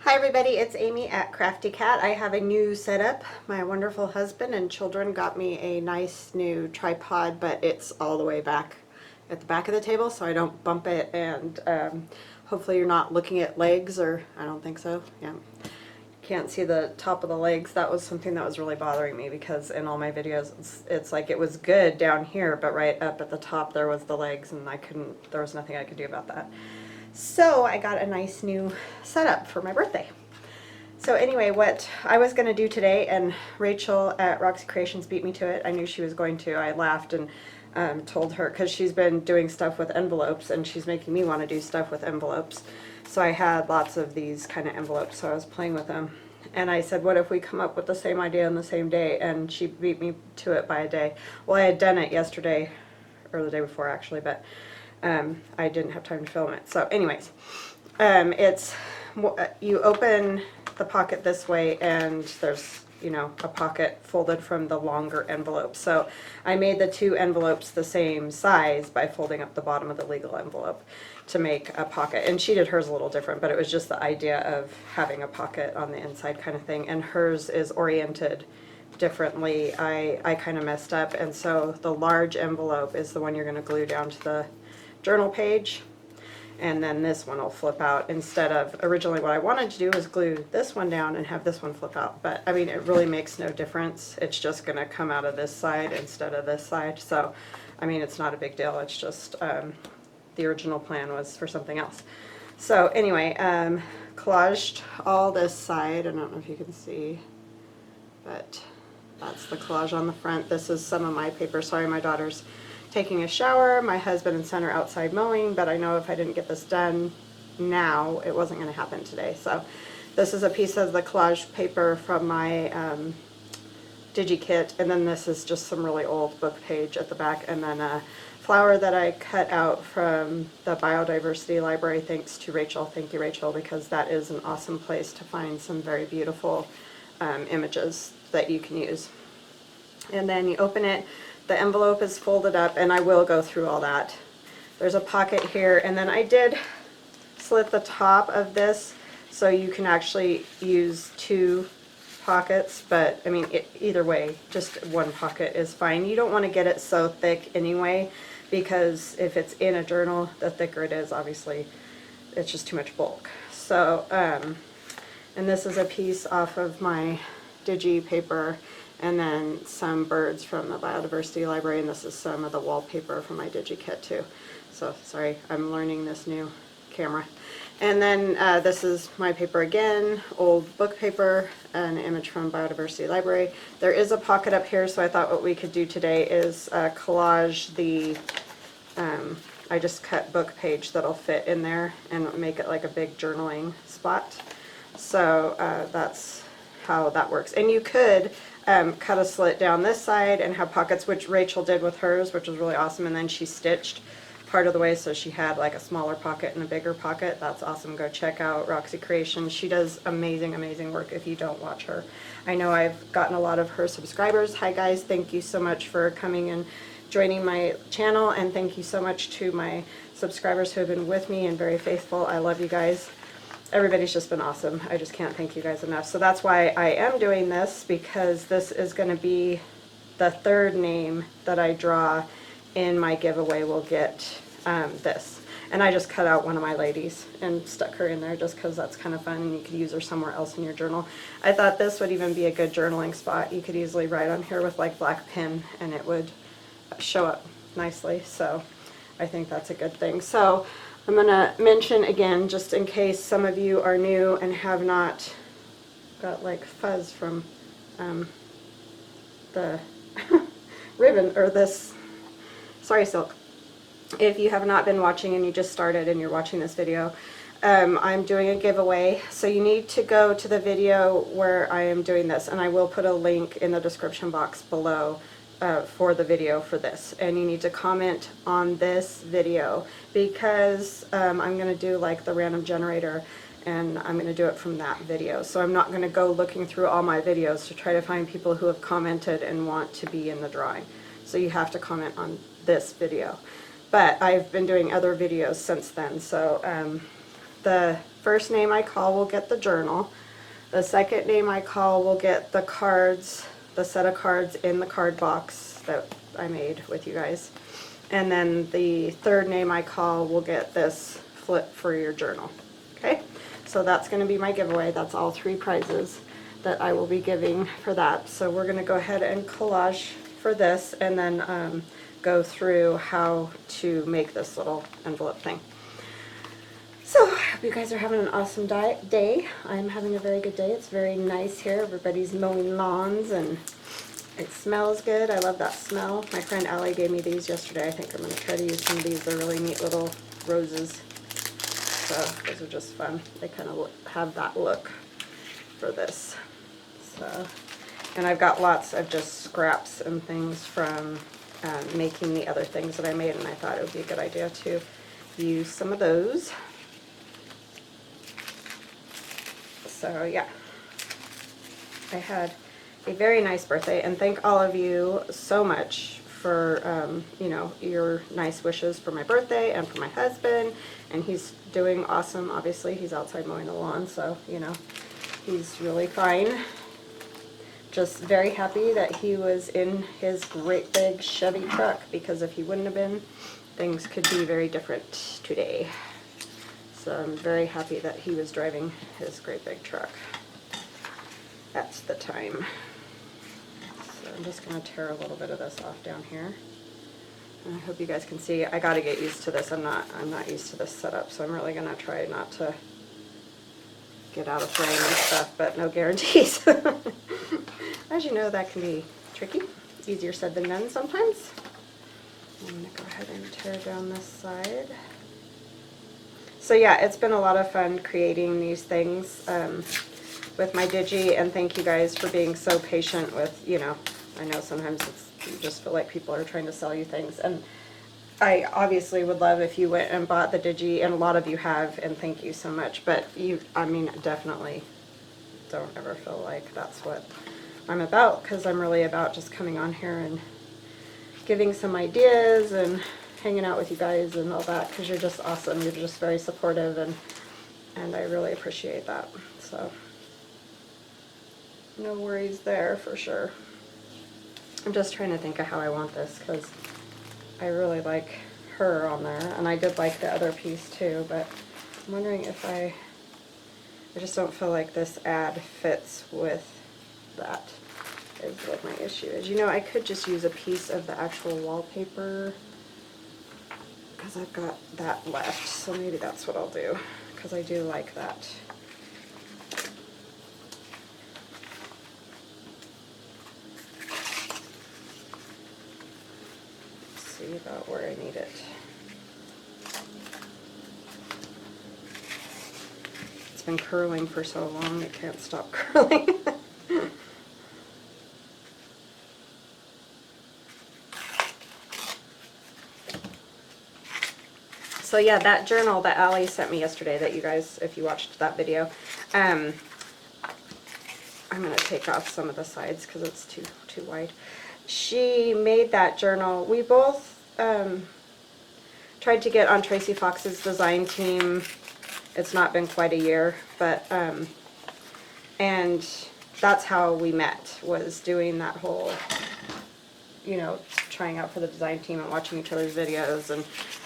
Hi everybody, it's Amy at Crafty Cat. I have a new setup. My wonderful husband and children got me a nice new tripod, but it's all the way back at the back of the table so I don't bump it, and hopefully you're not looking at legs, or I don't think so. Yeah. Can't see the top of the legs. That was something that was really bothering me because in all my videos it's like it was good down here, but right up at the top there was the legs, and there was nothing I could do about that. So I got a nice new setup for my birthday. So anyway, what I was going to do today, and Rachel at Roxy Creations beat me to it. I knew she was going to. I laughed and told her, because she's been doing stuff with envelopes and she's making me want to do stuff with envelopes. So I had lots of these kind of envelopes, so I was playing with them. And I said, what if we come up with the same idea on the same day? And she beat me to it by a day. Well, I had done it yesterday, or the day before actually, but I didn't have time to film it. So anyways, you open the pocket this way, and there's, you know, a pocket folded from the longer envelope. So I made the two envelopes the same size by folding up the bottom of the legal envelope to make a pocket. And she did hers a little different, but it was just the idea of having a pocket on the inside kind of thing. And hers is oriented differently. I kind of messed up, and so the large envelope is the one you're going to glue down to the journal page, and then this one will flip out, instead of originally what I wanted to do was glue this one down and have this one flip out. But I mean, it really makes no difference. It's just going to come out of this side instead of this side. So I mean, it's not a big deal. It's just the original plan was for something else. So anyway, collaged all this side. I don't know if you can see, but that's the collage on the front. This is some of my paper. Sorry, my daughter's taking a shower. My husband and son are outside mowing, but I know if I didn't get this done now, it wasn't going to happen today. So this is a piece of the collage paper from my DigiKit, and then this is just some really old book page at the back, and then a flower that I cut out from the Biodiversity Library. Thanks to Rachel. Thank you, Rachel, because that is an awesome place to find some very beautiful images that you can use. And then you open it. The envelope is folded up, and I will go through all that. There's a pocket here, and then I did slit the top of this so you can actually use two pockets, but I mean, either way, just one pocket is fine. You don't want to get it so thick anyway, because if it's in a journal, the thicker it is, obviously, it's just too much bulk. So, and this is a piece off of my Digi paper, and then some birds from the Biodiversity Library, and this is some of the wallpaper from my DigiKit too. So sorry, I'm learning this new camera. And then this is my paper again, old book paper, an image from Biodiversity Library. There is a pocket up here, so I thought what we could do today is collage the, I just cut book page that'll fit in there and make it like a big journaling spot. So that's how that works. And you could cut a slit down this side and have pockets, which Rachel did with hers, which was really awesome, and then she stitched part of the way so she had like a smaller pocket and a bigger pocket. That's awesome. Go check out Roxy Creations. She does amazing work if you don't watch her. I know I've gotten a lot of her subscribers. Hi guys, thank you so much for coming and joining my channel, and thank you so much to my subscribers who have been with me and very faithful. I love you guys. Everybody's just been awesome. I just can't thank you guys enough. So that's why I am doing this, because this is going to be the third name that I draw in my giveaway will get this. And I just cut out one of my ladies and stuck her in there just because that's kind of fun, and you could use her somewhere else in your journal. I thought this would even be a good journaling spot. You could easily write on here with like black pen and it would show up nicely. So I think that's a good thing. So I'm going to mention again, just in case some of you are new and have not got like fuzz from the ribbon, or this, sorry silk. If you have not been watching and you just started and you're watching this video, I'm doing a giveaway. So you need to go to the video where I am doing this, and I will put a link in the description box below for the video for this, and you need to comment on this video, because I'm going to do like the random generator, and I'm going to do it from that video. So I'm not going to go looking through all my videos to try to find people who have commented and want to be in the drawing. So you have to comment on this video. But I've been doing other videos since then, so the first name I call will get the journal. The second name I call will get the cards, the set of cards in the card box that I made with you guys. And then the third name I call will get this flip for your journal. Okay, so that's going to be my giveaway. That's all 3 prizes that I will be giving for that. So we're going to go ahead and collage for this, and then go through how to make this little envelope thing. So I hope you guys are having an awesome day. I'm having a very good day. It's very nice here. Everybody's mowing lawns and it smells good. I love that smell. My friend Allie gave me these yesterday. I think I'm going to try to use some of these. They're really neat little roses. So those are just fun. They kind of have that look for this. So, and I've got lots of just scraps and things from making the other things that I made, and I thought it would be a good idea to use some of those. So yeah, I had a very nice birthday, and thank all of you so much for you know, your nice wishes for my birthday and for my husband. And he's doing awesome. Obviously, he's outside mowing the lawn, so you know, he's really fine. Just very happy that he was in his great big Chevy truck, because if he wouldn't have been, things could be very different today. So I'm very happy that he was driving his great big truck at the time. So I'm just going to tear a little bit of this off down here. And I hope you guys can see. I got to get used to this. I'm not used to this setup, so I'm really going to try not to get out of frame and stuff, but no guarantees. As you know, that can be tricky. Easier said than done sometimes. I'm going to go ahead and tear down this side. So yeah, it's been a lot of fun creating these things with my Digi, and thank you guys for being so patient with, you know, I know sometimes you just feel like people are trying to sell you things, and I obviously would love if you went and bought the Digi, and a lot of you have, and thank you so much, but you, I mean, definitely don't ever feel like that's what I'm about, because I'm really about just coming on here and giving some ideas and hanging out with you guys and all that, because you're just awesome. You're just very supportive, and I really appreciate that. So no worries there for sure. I'm just trying to think of how I want this, because I really like her on there, and I did like the other piece too, but I'm wondering if I just don't feel like this ad fits with that, is what my issue is. You know, I could just use a piece of the actual wallpaper, because I've got that left, so maybe that's what I'll do, because I do like that. Let's see about where I need it. It's been curling for so long, it can't stop curling. So yeah, that journal that Allie sent me yesterday, that you guys, if you watched that video, I'm going to take off some of the sides because it's too wide. She made that journal. We both tried to get on Tracy Fox's design team. It's not been quite a year, but and that's how we met, was doing that whole, you know, trying out for the design team and watching each other's videos, and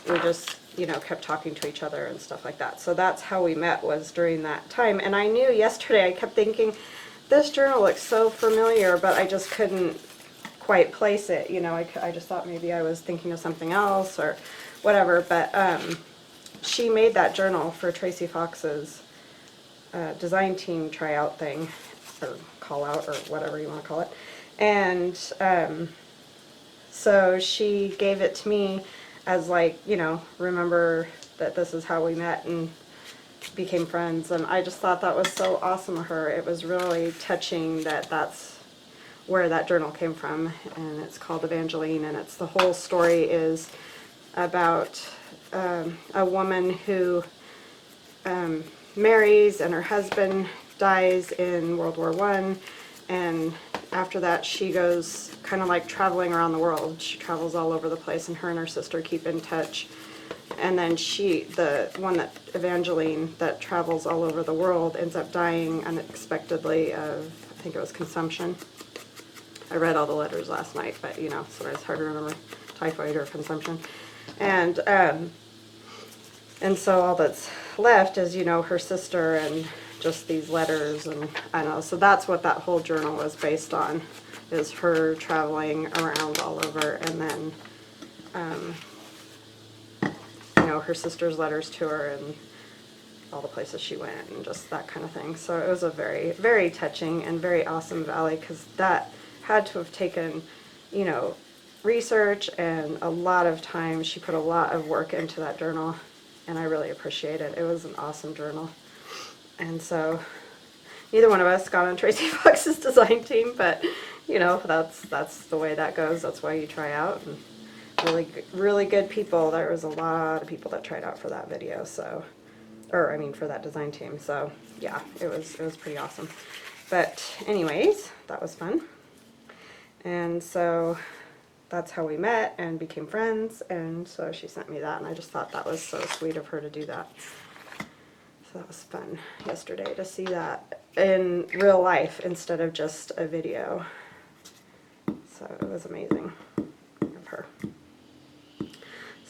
we just, you know, kept talking to each other and stuff like that. So that's how we met, was during that time. And I knew yesterday, I kept thinking, this journal looks so familiar, but I just couldn't quite place it. You know, I just thought maybe I was thinking of something else or whatever. But she made that journal for Tracy Fox's design team tryout thing, or call out, or whatever you want to call it. And so she gave it to me as, like, you know, remember that this is how we met and became friends. And I just thought that was so awesome of her. It was really touching that that's where that journal came from. And it's called Evangeline, and it's, the whole story is about a woman who marries, and her husband dies in World War I, and after that she goes kind of like traveling around the world. She travels all over the place, and her sister keep in touch And then the one that Evangeline that travels all over the world ends up dying unexpectedly of, I think it was consumption. I read all the letters last night, but you know, sometimes it's hard to remember, typhoid or consumption. And so all that's left is, you know, her sister and just these letters, and I don't know. So that's what that whole journal was based on, is her traveling around all over, and then you know, her sister's letters to her and all the places she went and just that kind of thing. So it was a very, very touching and very awesome valley, because that had to have taken, you know, research and a lot of time. She put a lot of work into that journal, and I really appreciate it. It was an awesome journal. And so neither one of us got on Tracy Fox's design team, but you know, that's the way that goes. That's why you try out. And really good people. There was a lot of people that tried out for that video, so, or I mean for that design team. So yeah, it was pretty awesome. But anyways, that was fun. And so that's how we met and became friends, and so she sent me that, and I just thought that was so sweet of her to do that. So that was fun yesterday to see that in real life instead of just a video. So it was amazing of her.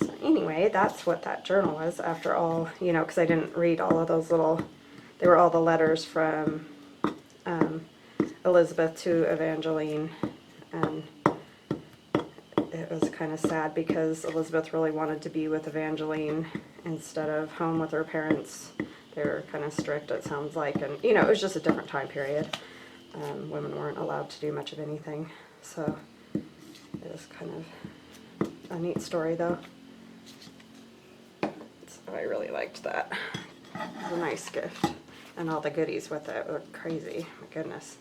So anyway, that's what that journal was after all, you know, because I didn't read all of those little, they were all the letters from Elizabeth to Evangeline, and it was kind of sad because Elizabeth really wanted to be with Evangeline instead of home with her parents. They were kind of strict, it sounds like, and you know, it was just a different time period. Women weren't allowed to do much of anything, so it was kind of a neat story though. So I really liked that. It was a nice gift, and all the goodies with it were crazy. My goodness,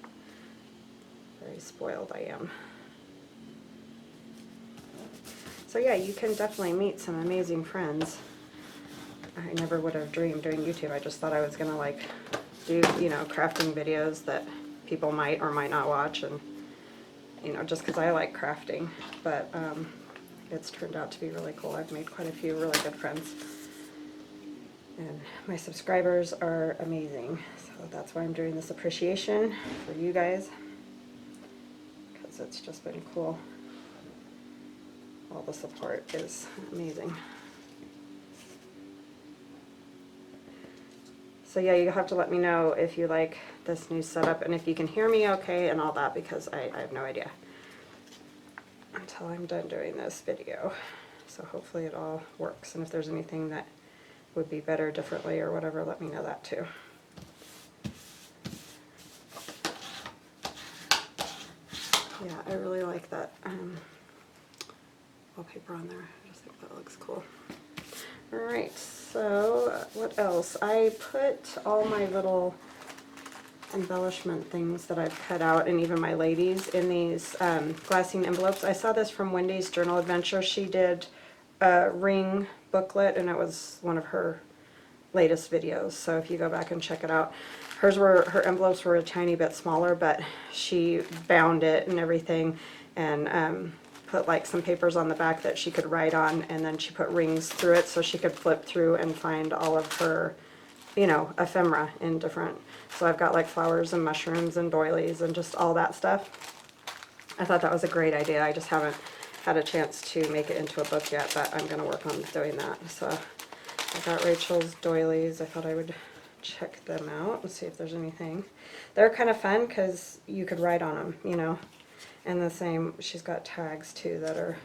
very spoiled I am. So yeah, you can definitely meet some amazing friends. I never would have dreamed doing YouTube. I just thought I was gonna like do, you know, crafting videos that people might or might not watch, and you know, just because I like crafting. But it's turned out to be really cool. I've made quite a few really good friends, and my subscribers are amazing. So that's why I'm doing this appreciation for you guys, because it's just been cool. All the support is amazing. So yeah, you have to let me know if you like this new setup and if you can hear me okay and all that, because I have no idea until I'm done doing this video. So hopefully it all works, and if there's anything that would be better differently or whatever, let me know that too. Yeah, I really like that wallpaper on there. I just think that looks cool. Alright, so what else? I put all my little embellishment things that I've cut out, and even my ladies, in these glassine envelopes. I saw this from Wendy's Journal Adventure. She did a ring booklet, and it was one of her latest videos, so if you go back and check it out. Her envelopes were a tiny bit smaller, but she bound it and everything, and put like some papers on the back that she could write on, and then she put rings through it so she could flip through and find all of her, you know, ephemera in different. So I've got like flowers and mushrooms and doilies and just all that stuff. I thought that was a great idea. I just haven't had a chance to make it into a book yet, but I'm going to work on doing that. So I got Rachel's doilies. I thought I would check them out and see if there's anything. They're kind of fun because you could write on them, you know. And the same, she's got tags too that are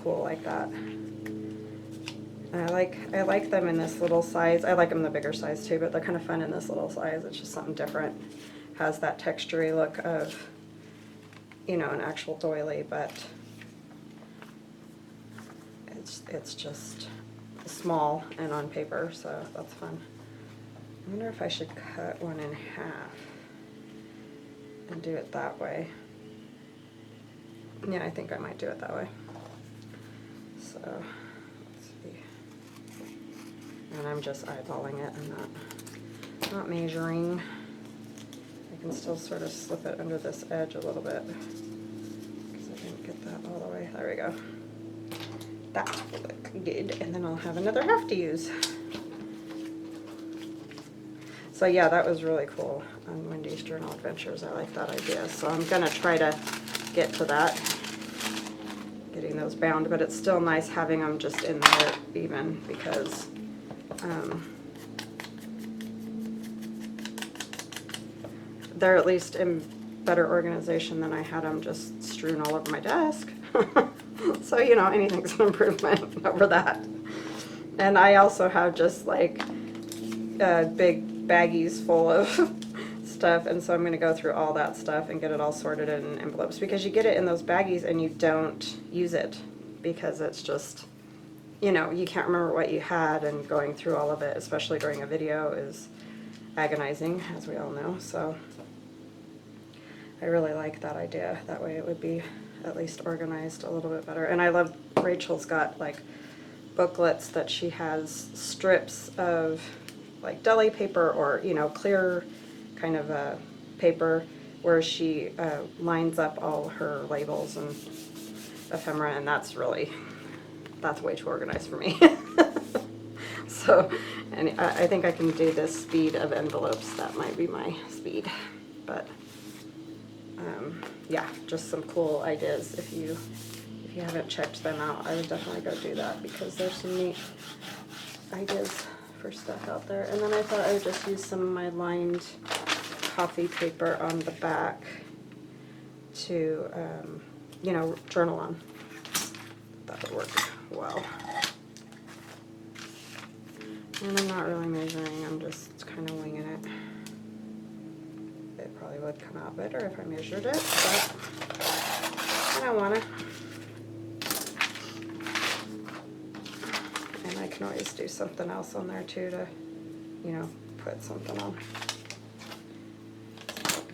cool like that. And I like them in this little size. I like them in the bigger size too, but they're kind of fun in this little size. It's just something different. Has that textury look of, you know, an actual doily, but it's just small and on paper, so that's fun. I wonder if I should cut one in half and do it that way. Yeah, I think I might do it that way. So, let's see. And I'm just eyeballing it. I'm not measuring. I can still sort of slip it under this edge a little bit because I didn't get that all the way. There we go. that will look good, and then I'll have another half to use. So yeah, that was really cool on Wendy's Journal Adventures. I like that idea. So I'm gonna try to get to that, getting those bound, but it's still nice having them just in there even, because they're at least in better organization than I had them just strewn all over my desk. So, you know, anything's an improvement over that. And I also have just like big baggies full of stuff, and so I'm going to go through all that stuff and get it all sorted in envelopes, because you get it in those baggies and you don't use it because it's just, you know, you can't remember what you had, and going through all of it, especially during a video, is agonizing, as we all know. So I really like that idea. That way it would be at least organized a little bit better. And I love, Rachel's got like booklets that she has strips of like deli paper, or, you know, clear kind of a paper, where she lines up all her labels and ephemera, and that's way too organized for me. So, and I think I can do this speed of envelopes. That might be my speed, but yeah, just some cool ideas. If you haven't checked them out, I would definitely go do that, because there's some neat ideas for stuff out there. And then I thought I would just use some of my lined coffee paper on the back to, you know, journal on. That would work well. And I'm not really measuring, I'm just kind of winging it. It probably would come out better if I measured it, but I don't want to. And I can always do something else on there too to, you know, put something on.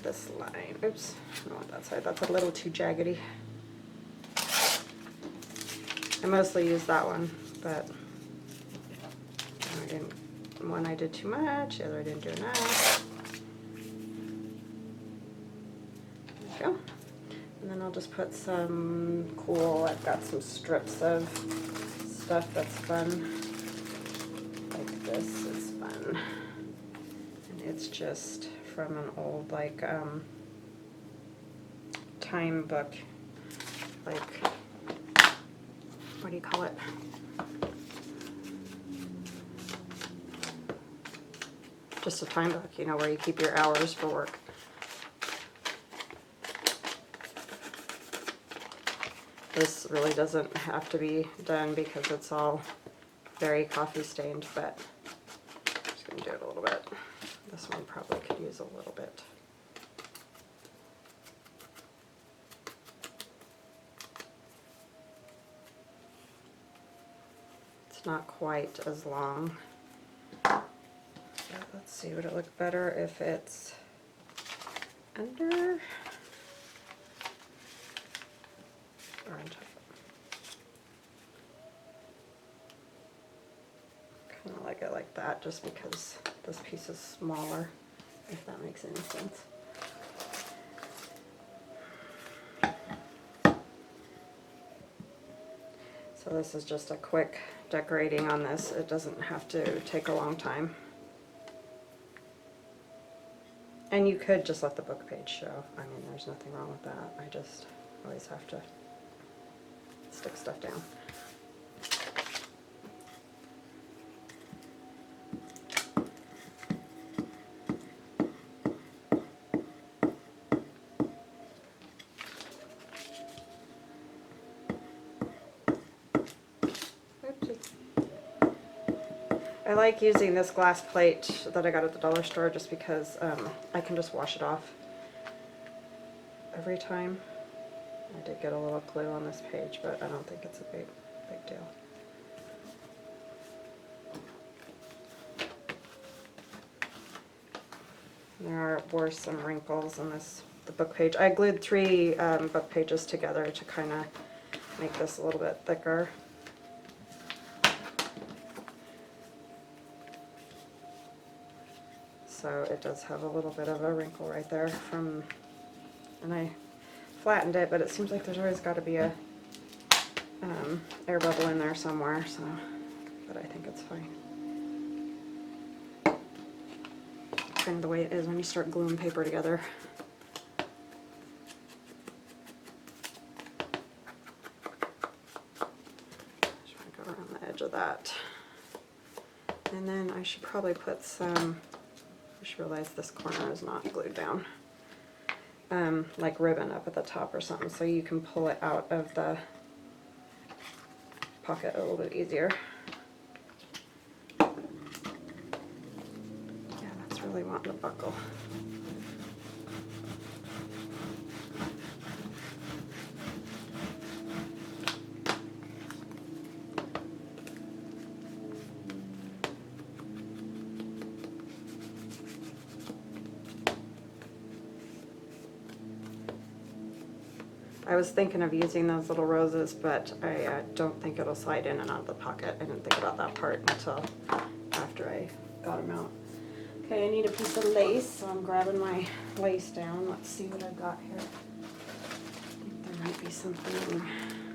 This line, oops, I don't want that side, that's a little too jaggedy. I mostly use that one, but one I did too much, the other I didn't do enough. There we go. And then I'll just put some cool, I've got some strips of stuff that's fun. Like this is fun. And it's just from an old, like, time book. Like, what do you call it? Just a time book, you know, where you keep your hours for work. This really doesn't have to be done because it's all very coffee stained, but I'm just going to do it a little bit. This one probably could use a little bit. It's not quite as long. But let's see, would it look better if it's under or on top? Kind of like it like that, just because this piece is smaller, if that makes any sense. So this is just a quick decorating on this. It doesn't have to take a long time. And you could just let the book page show. I mean, there's nothing wrong with that. I just always have to stick stuff down. I like using this glass plate that I got at the dollar store just because I can just wash it off every time. I did get a little glue on this page, but I don't think it's a big deal. Were some wrinkles on the book page. I glued 3 book pages together to kind of make this a little bit thicker. So it does have a little bit of a wrinkle right there and I flattened it, but it seems like there's always got to be a air bubble in there somewhere, so, but I think it's fine. Kind of the way it is when you start gluing paper together. Just want to go around the edge of that. And then I should probably put some, I just realized this corner is not glued down, like ribbon up at the top or something, so you can pull it out of the pocket a little bit easier. Yeah, that's really wanting to buckle. I was thinking of using those little roses, but I don't think it'll slide in and out of the pocket. I didn't think about that part until after I got them out. Okay, I need a piece of lace, so I'm grabbing my lace down. Let's see what I've got here. I think there might be something.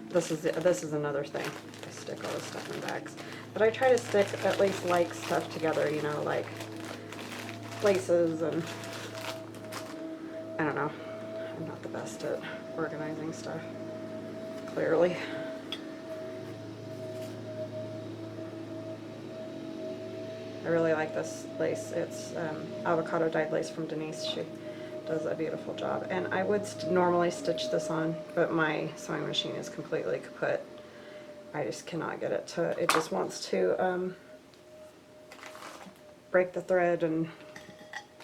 This is another thing. I stick all this stuff in bags, but I try to stick at least like stuff together, you know, like laces and I don't know. I'm not the best at organizing stuff, clearly. I really like this lace. It's avocado dyed lace from Denise. She does a beautiful job. And I would normally stitch this on, but my sewing machine is completely kaput. I just cannot get it to, it just wants to break the thread and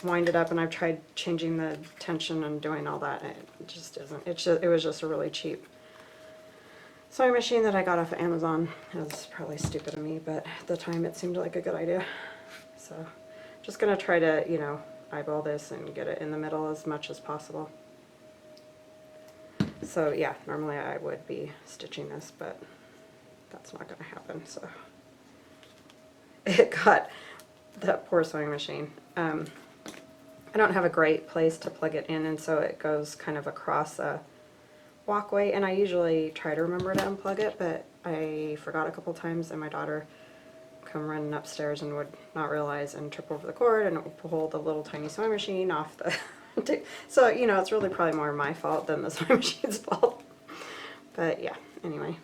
wind it up, and I've tried changing the tension and doing all that, and it just isn't. It was just a really cheap sewing machine that I got off of Amazon. It was probably stupid of me, but at the time it seemed like a good idea. So just gonna try to, you know, eyeball this and get it in the middle as much as possible. So yeah, normally I would be stitching this, but that's not gonna happen. So it got that poor sewing machine. I don't have a great place to plug it in, and so it goes kind of across a walkway, and I usually try to remember to unplug it, but I forgot a couple times, and my daughter come running upstairs and would not realize and trip over the cord, and it would pull the little tiny sewing machine off the so, you know, it's really probably more my fault than the sewing machine's fault. But yeah, anyway.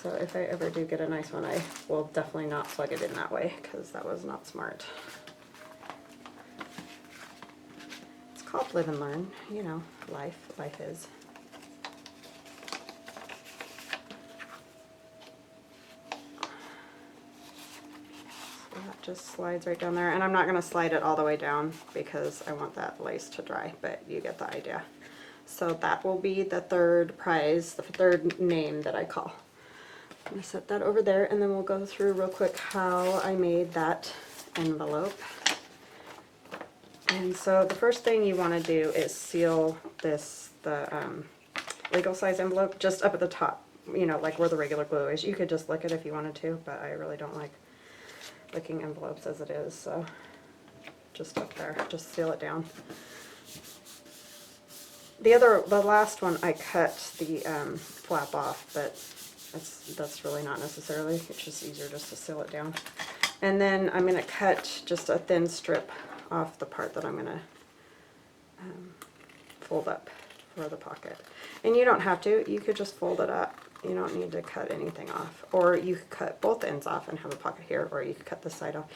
So if I ever do get a nice one, I will definitely not plug it in that way, because that was not smart. Called live and learn, you know, life is. So that just slides right down there, and I'm not going to slide it all the way down because I want that lace to dry, but you get the idea. So that will be the third prize, the third name that I call. I'm going to set that over there, and then we'll go through real quick how I made that envelope. And so the first thing you want to do is seal this, the legal size envelope, just up at the top, you know, like where the regular glue is. You could just lick it if you wanted to, but I really don't like licking envelopes as it is, so just up there, just seal it down. The last one I cut the flap off, but that's really not necessarily. It's just easier just to seal it down. And then I'm going to cut just a thin strip off the part that I'm going to fold up for the pocket. And you don't have to, you could just fold it up. You don't need to cut anything off. Or you could cut both ends off and have a pocket here, or you could cut this side off.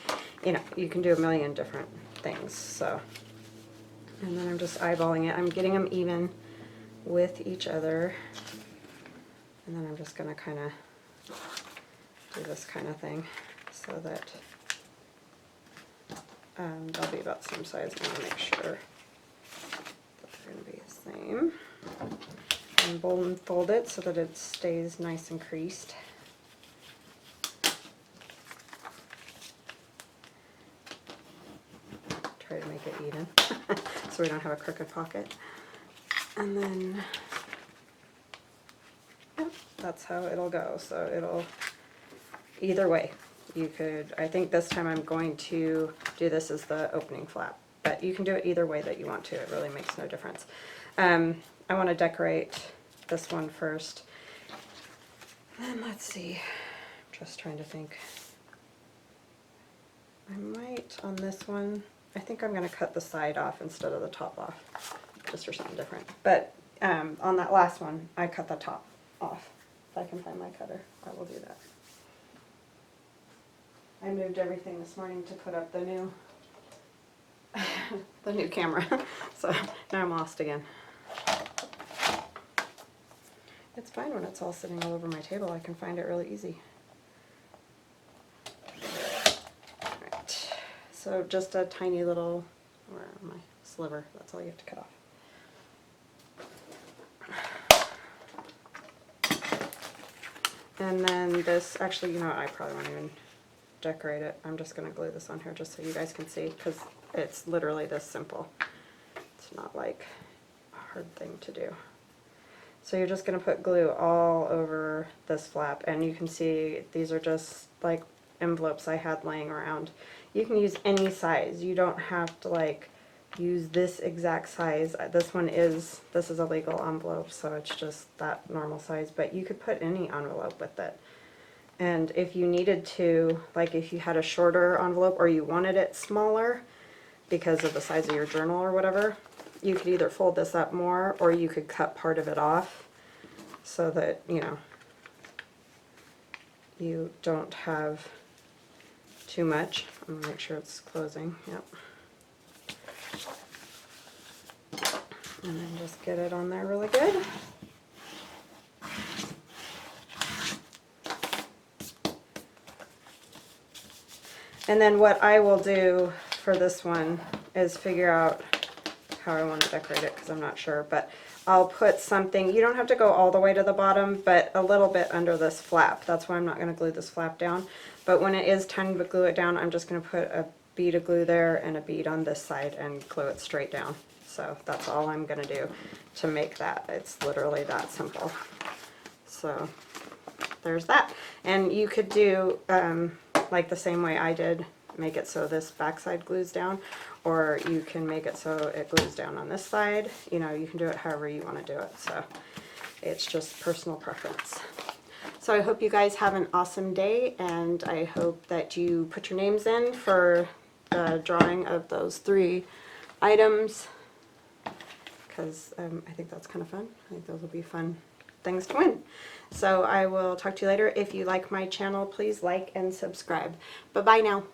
You know, you can do a million different things. So, and then I'm just eyeballing it. I'm getting them even with each other. And then I'm just going to kind of do this kind of thing so that they'll be about the same size. I want to make sure that they're going to be the same. And fold it so that it stays nice and creased. Try to make it even so we don't have a crooked pocket. And then, yep, that's how it'll go. So it'll, either way. You could, I think this time I'm going to do this as the opening flap, but you can do it either way that you want to. It really makes no difference. I want to decorate this one first. And let's see, just trying to think. I might, on this one, I think I'm going to cut the side off instead of the top off, just for something different. But on that last one, I cut the top off. If I can find my cutter, I will do that. I moved everything this morning to put up the new the new camera, so now I'm lost again. It's fine when it's all sitting all over my table. I can find it really easy. Alright, so just a tiny little, where am I? Sliver, that's all you have to cut off. And then this, actually, you know what, I probably won't even decorate it. I'm just going to glue this on here just so you guys can see, because it's literally this simple. It's not like a hard thing to do. So you're just going to put glue all over this flap, and you can see these are just like envelopes I had laying around. You can use any size. You don't have to like use this exact size. This is a legal envelope, so it's just that normal size, but you could put any envelope with it. And if you needed to, like if you had a shorter envelope or you wanted it smaller because of the size of your journal or whatever, you could either fold this up more or you could cut part of it off so that, you know, you don't have too much. I'm going to make sure it's closing. Yep. And then just get it on there really good. And then what I will do for this one is figure out how I want to decorate it, because I'm not sure, but I'll put something, you don't have to go all the way to the bottom, but a little bit under this flap. That's why I'm not going to glue this flap down. But when it is time to glue it down, I'm just going to put a bead of glue there and a bead on this side and glue it straight down. So that's all I'm going to do to make that. It's literally that simple. So there's that. And you could do like the same way I did, make it so this backside glues down, or you can make it so it glues down on this side. You know, you can do it however you want to do it. So it's just personal preference. So I hope you guys have an awesome day, and I hope that you put your names in for the drawing of those 3 items, because I think that's kind of fun. I think those will be fun things to win. So I will talk to you later. If you like my channel, please like and subscribe. Bye-bye now.